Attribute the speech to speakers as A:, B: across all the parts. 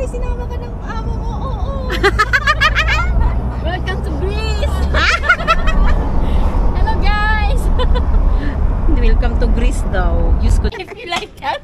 A: sinama ka ng amo mo. Oo. Welcome to Greece. Hello guys.
B: Welcome to Greece daw. Diyos ko.
A: If you like that,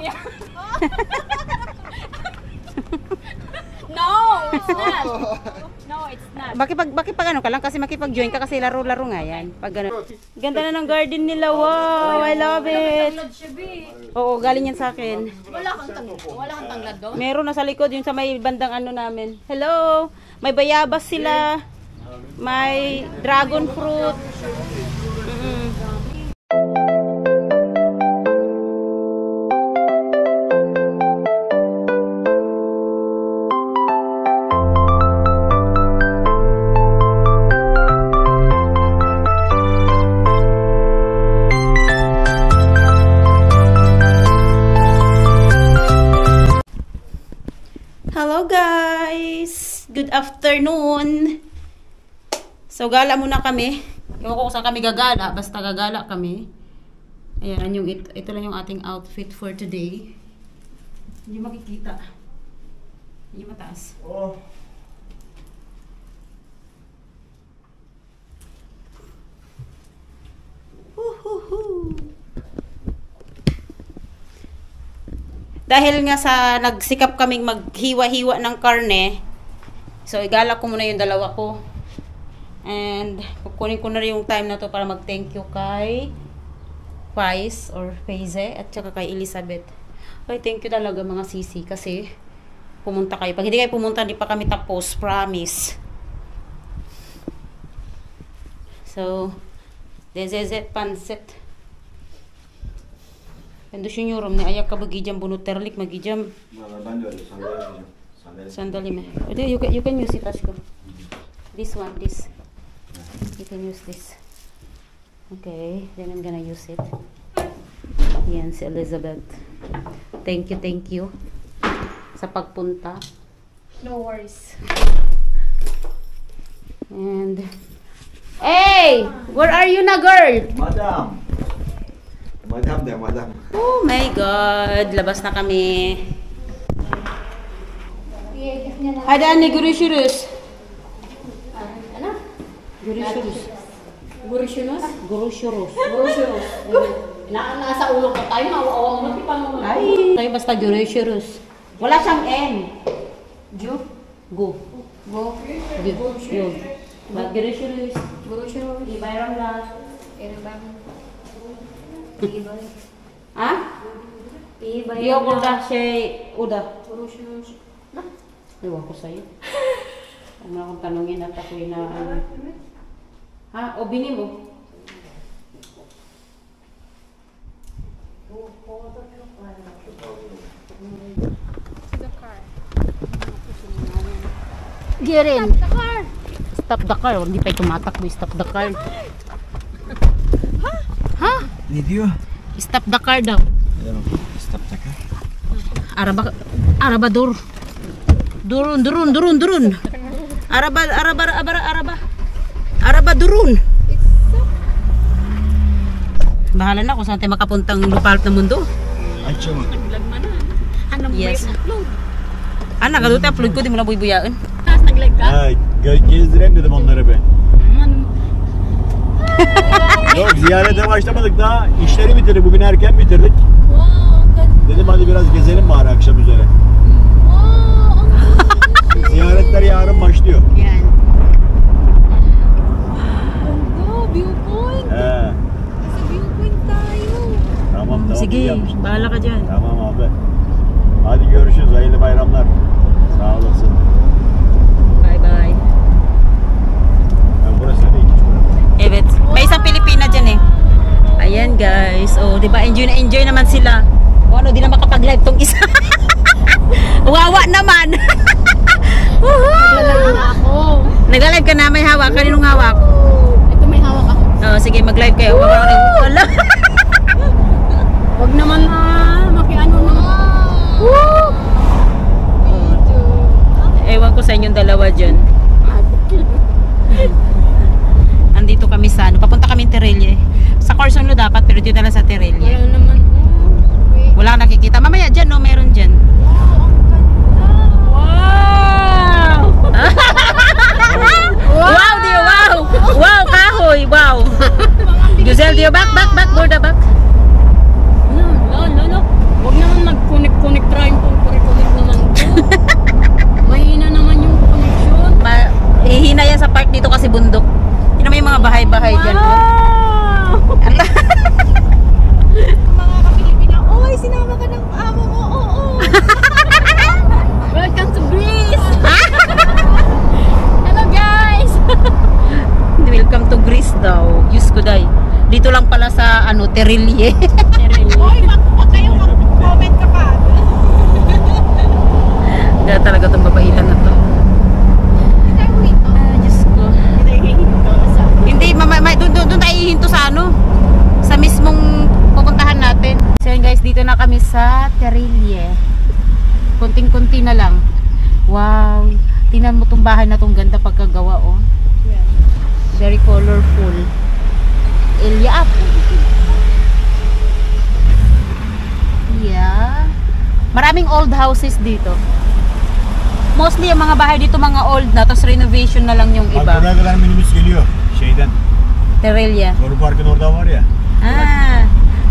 A: yeah. No, it's not. No, it's not.
B: Bakit pag ano ka lang kasi makipag-join ka kasi laro-laro nga yan. Pag ano. Ganda na ng garden nila. Wow, I love it. Oo, galing yan sa akin.
A: Wala kang tanglad doon?
B: Meron na sa likod yung sa may bandang ano namin. Hello. May bayabas sila. May dragon fruit. Hello guys! Good afternoon! So gala muna kami. Ewan ko kung saan kami gagala. Basta gagala kami. Ayan, ito lang yung ating outfit for today. Hindi makikita. Hindi mataas.
C: Oh.
B: Dahil nga sa nagsikap kaming maghiwa-hiwa ng karne, so igala ko muna yung dalawa ko. And kukunin ko na rin yung time na to para mag-thank you kay Faiz or Faize at saka kay Elizabeth. Okay, thank you talaga mga sisi kasi pumunta kayo. Pag hindi kayo pumunta, hindi pa kami tapos. Promise. So, DZZ Pansit. Pendusyon yung room ni ayak ka bagijam bunot terlik magijam.
C: Ben de öyle
B: Sandali me. You can use it, Ashko. This one, this. You can use this. Okay, then I'm gonna use it. Yan si Elizabeth. Thank you sa pagpunta.
A: No worries.
B: And hey, where are you na, girl?
C: Madam.
B: Oh my God, labas na kami. Hadi anne görüşürüz.
A: Ano?
B: Görüşürüz.
A: Görüşürüz.
B: Görüşürüz.
A: Nasa ulo ko tayo, mawawang mo.
B: Ay, tayo basta görüşürüz. Wala siyang N. Go. Yun. Görüşürüz. İyi bayramlar. Ha? Yok burada udah. Ewan ko sa'yo. Huwag mo akong tanungin at ako'y na ano. Ha? O bini mo? Get in. Stop the car. Hindi pa tumatakbo. Stop the car. Ha?
C: Ne diyor?
B: Stop the car daw.
C: Stop the car.
B: Araba dur. Durun. Araba durun. Bahala na kung saan tayo makapuntang lupalop na mundo.
C: Açma.
B: Yes. Ana, galuti upload ko, di mo na buyaan.
A: Nag-like ka?
C: Ha, gezdireyim dedim onları be. Yok, ziyarete başlamadık daha. İşleri bitirdik. Bugün erken bitirdik. Dedim hadi biraz gezelim bari akşam üzere. Ziyaretler yarın başlıyor.
B: Yan.
A: Viewpoint.
C: He.
A: Sa viewpoint tayo.
C: Tamam.
B: Sige,
C: iyi yapmışsın.
B: bahala ka dyan.
C: Tamam abi. Hadi görüşürüz. Hayırlı bayramlar. Sağ olasın.
B: Bye.
C: Burası da iki çukur.
B: Evet. May isang Pilipina dyan eh. Ayan guys. Oh, di ba enjoy naman sila. O ano, di na makapag-live tong isa. Wawa naman. Nag-live ka na, may hawak. Kaninong hawak?
A: Ito may hawak ako.
B: Oh, sige, mag-live kayo. Wala.
A: Huwag naman makiano na.
B: Ewan ko sa inyong dalawa dyan. Andito kami sa ano. Papunta kami Terelle. Sa Corsono dapat, pero dito na lang sa Terelle.
A: Wala naman.
B: Wala nakikita. Mamaya dyan, no? Meron daw. Giselle, Dio, back, borda, back.
A: No. Huwag naman mag-connect try yung connect naman ko. Mahina naman yung connection.
B: Hihina yan sa part dito kasi bundok. Yun naman yung mga bahay-bahay dyan. Oh.
A: Mga kapilipina, oy, sinama ka ng amo mo, oo. Welcome to Greece! Hello guys!
B: Welcome to Greece daw. Diyos ko day. Dito lang pala sa Terilye.
A: Oy, wag kayo mag-comment ka pa.
B: Kaya talaga itong babailan na to. Diyos ko. Hindi, doon tayo hihinto sa sa mismong pupuntahan natin. So yun guys, dito na kami sa Terilye. Kunting-kunti na lang. Wow. Tingnan mo tong bahay na tong ganda pagkagawa, oh. Very colorful. Ilya up. Yeah. Maraming old houses dito. Mostly yung mga bahay dito mga old na, tapos renovation na lang yung
C: Bak
B: iba.
C: buraya kadar minibüs geliyor şeyden.
B: Terilye.
C: Koru Park'ın orada var ya.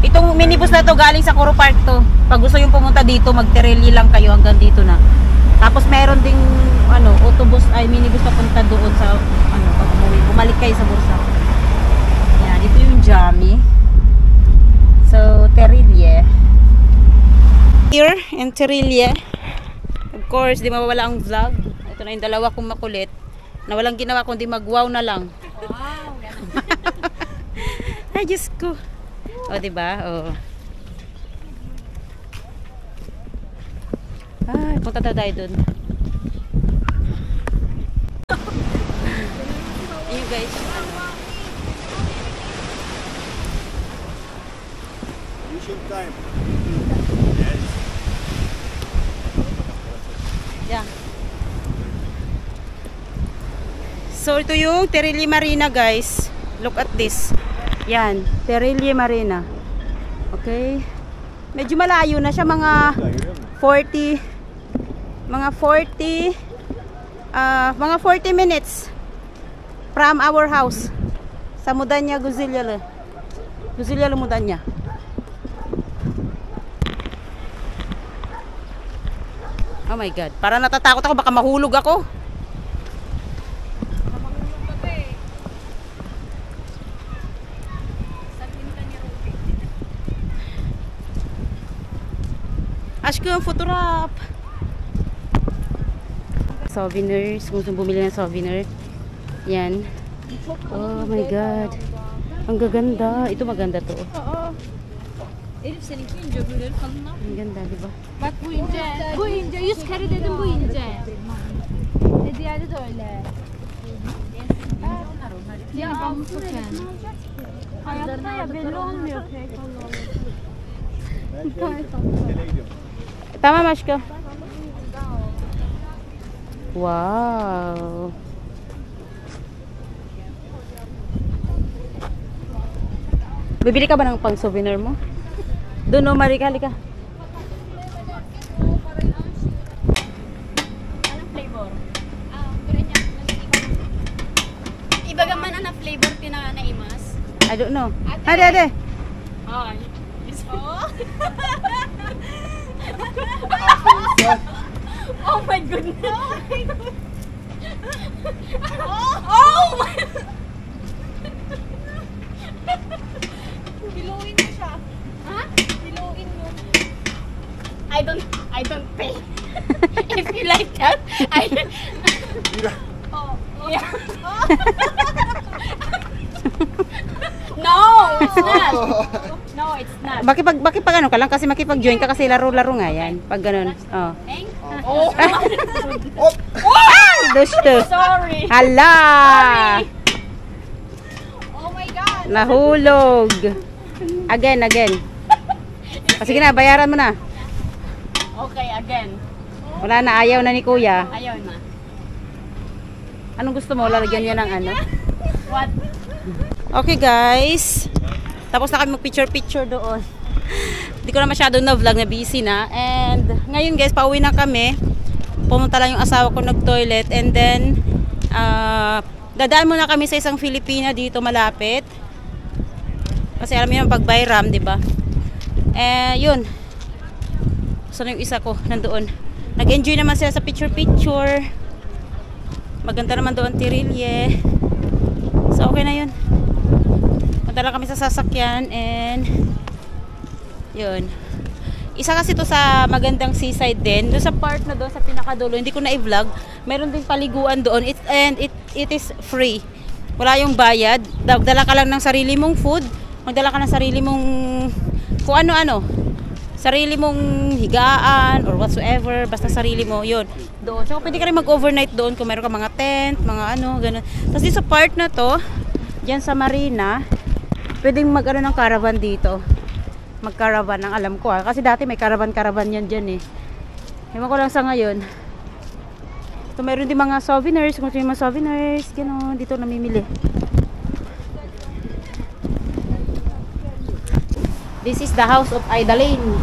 B: Itong minibus na to galing sa Coro Park to. Pag gusto yung pumunta dito, mag-Terilye lang kayo hanggang dito na. Tapos meron ding autobus ay minibus papunta doon sa pag bumalik kayo sa Bursa. Yan, ito yung Jami. So, Terilye. Here in Terilye. Of course, di mawawala ang vlog. Ito na yung dalawa kong makulit na walang ginawa kundi mag-wow na lang.
A: Wow!
B: Ay, Diyos ko. O, diba? O. Ay, punta tayo dun. Ayun guys.
C: Fishing time.
B: Yeah. So, ito yung Terilye Marina guys. Look at this. Yan, Terilye Marina. Okay. Medyo malayo na siya, mga 40 minutes from our house. Sa Mudanya, Guzilya. Guzilya, Mudanya. Oh my God. Parang natatakot ako, baka mahulog ako. Ashko, photograph. Souvenirs. Kung gusto bumili ng souvenir. Yan. Oh my God. Ang gaganda. Ito maganda to.
A: Elif seninki ince, öbürleri kalın.
B: Ang ganda, di ba?
A: Bak bu ince. Bu ince. 100 kere dedim bu ince. Diğeri de öyle. Ya almışsın yani. Hayatta ya belli olmuyor pek.
B: Tama, Mashko. Wow. Bibili ka ba ng pang souvenir mo? Doon, no, Marika, halika.
A: Anong flavor? Iba gaman na flavor tinanaimas.
B: I don't know. Ade.
A: Ay. Oh my goodness. Oh my. Biluin mo siya. Ha? Biluin mo. I don't pay. If you like that, Oh. Yeah. No, it's not. No, it's not.
B: Bakit pag ano ka lang kasi makipag-join ka kasi laro-laro nga yan. Pag ganun. Oh.
A: Oh.
B: Ay, dusto.
A: Sorry.
B: Hala!
A: Oh my God.
B: Nahulog. Again. Sige na, bayaran mo na.
A: Okay, again.
B: Wala na, ayaw na ni Kuya.
A: Ayaw na.
B: Anong gusto mo? Lalagyan niya ng ano?
A: What?
B: Okay guys. Tapos na kami mag-picture doon. Hindi ko na masyado na vlog, na busy na. And ngayon guys, pauwi na kami. Pumunta lang yung asawa ko nag-toilet. And then, Dadaan muna kami sa isang Filipina dito malapit. Kasi alam niyo yung pag Bayram, di ba? Yun. Saan yung isa ko? Nandoon. Nag-enjoy naman sila sa picture-picture. Maganda naman doon Tirilye. So okay na yun. Punta lang kami sa sasakyan and yun. Isa kasi to sa magandang seaside din. Doon sa part na doon sa pinakadulo, hindi ko na i-vlog. Meron din paliguan doon. It is free. Wala yung bayad. Dala ka lang ng sarili mong food. Magdala ka ng sarili mong kung ano-ano. Sarili mong higaan or whatsoever. Basta sarili mo. Yun. Doon. So pwede ka rin mag-overnight doon kung meron ka mga tent, mga ano, ganun. Tapos dito sa part na to, dyan sa marina, pwedeng mag-ano ng caravan dito. Mag-caravan ang alam ko kasi dati may caravan yan dyan eh. Ewan ko lang sa ngayon. So meron din mga souvenirs, kung sino mga souvenirs, gano'n, dito namimili. This is the house of Idalene.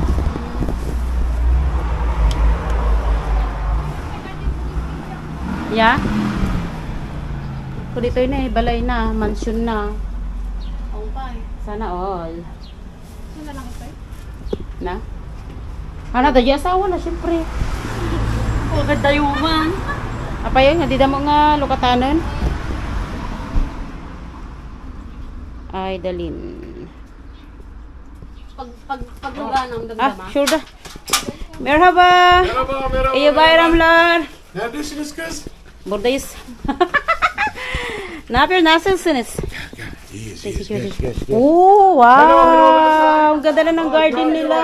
B: Yeah? Kung dito yun eh, balay na, mansion na. Sana all. Na? Ano, dahil asawa na, syempre.
A: Oh, ganda yung man.
B: Apa yun? Hindi mo nga lukatanan? Idalene.
A: Pag lugar ng damdama.
B: Sure dah. Merhaba.
D: Merhaba.
B: İyi bayramlar.
D: Neredesiniz kız?
B: Buradayız. Ne yapıyorsun? Nasılsınız?
D: İyiyiz,
B: Teşekkür ederim. Oo, wow. Ganda na ng garden nila.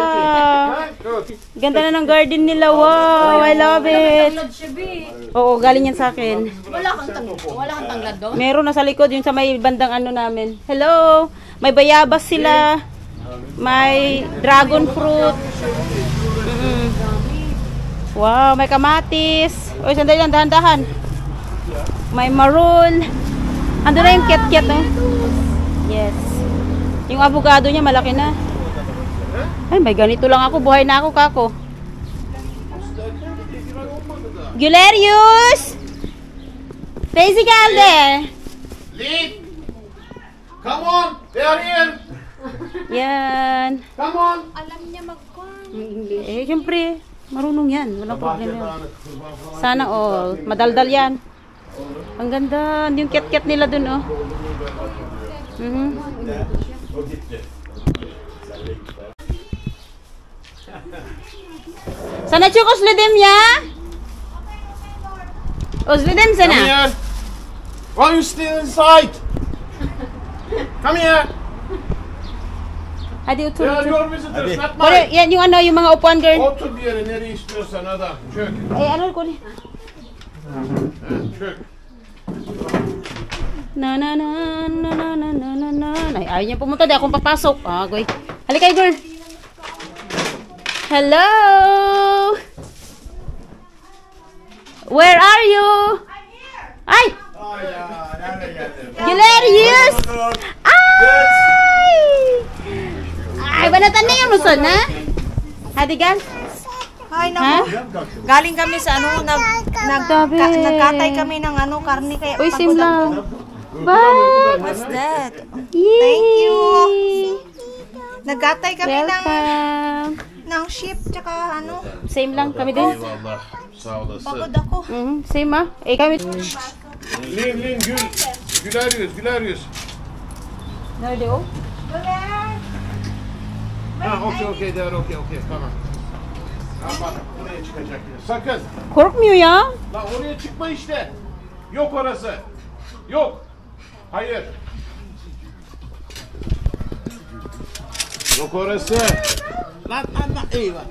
B: Ganda na ng garden nila. Wow, I love it. Oo, galing yan sa akin.
A: Wala kang tanglad doon?
B: Meron na sa likod yung sa may bandang ano namin. Hello. May bayabas sila. May dragon fruit. Wow, may kamatis. Uy, sandali lang, dahan-dahan. May maroon. Ando na yung ket-ket, eh. Yes. Yung avocado niya malaki na. Ay, may ganito lang ako. Buhay na ako, kako. Gulerius! Daisy Galde!
D: Lead! Come on! They are here!
B: Yan.
D: Come on!
B: Eh, syempre, marunong yan. Walang problema yan. Sana all. Madaldal yan. Ang ganda. Yung ket-ket nila dun, oh. Sana çok özledim ya. Özledim
D: Come
B: sana.
D: here! Why are you still inside? Come here!
B: Hadi otur.
D: They are
B: Otur.
D: your visitors, not
B: Kore,
D: mine!
B: yan yung ano, yung mga upuan girl.
D: Otur bir yere nereye istiyorsan adam. Çök.
B: Ay, ano ko ni?
D: Çök.
B: Na na na na na na na na na. Ay, ayaw niya pumunta, di akong papasok. Ah, goy. Halika, girl. Hello. Where are you? Ay! Hilarious! Ay! Ay, banatan na yung muson, ha? Hadigan?
E: Ay,
B: Ha?
E: naku. Galing kami sa ano, nagkatay kami ng ano, karne kaya
B: Uy,
E: pagod
B: simla.
E: ako.
B: Bye!
E: What's that?
B: Yay!
E: Thank you. Nagkatay kami
B: Welcome.
E: ng sheep, tsaka ano,
B: Same lang kami din.
D: Eyvallah. Sağ
E: pagod
D: olasın.
E: ako.
B: Same ah. Eh kami.
D: Lin gül. Güler yüz, güler yüz.
B: Nerede o?
D: Ha, okey, they are okey, tamam. Ha bak, buraya çıkacak yine. Sakın.
B: Korkmuyor ya.
D: Lan oraya çıkma işte. Yok orası. Yok. Hayır. Yok orası. Lan eyvah.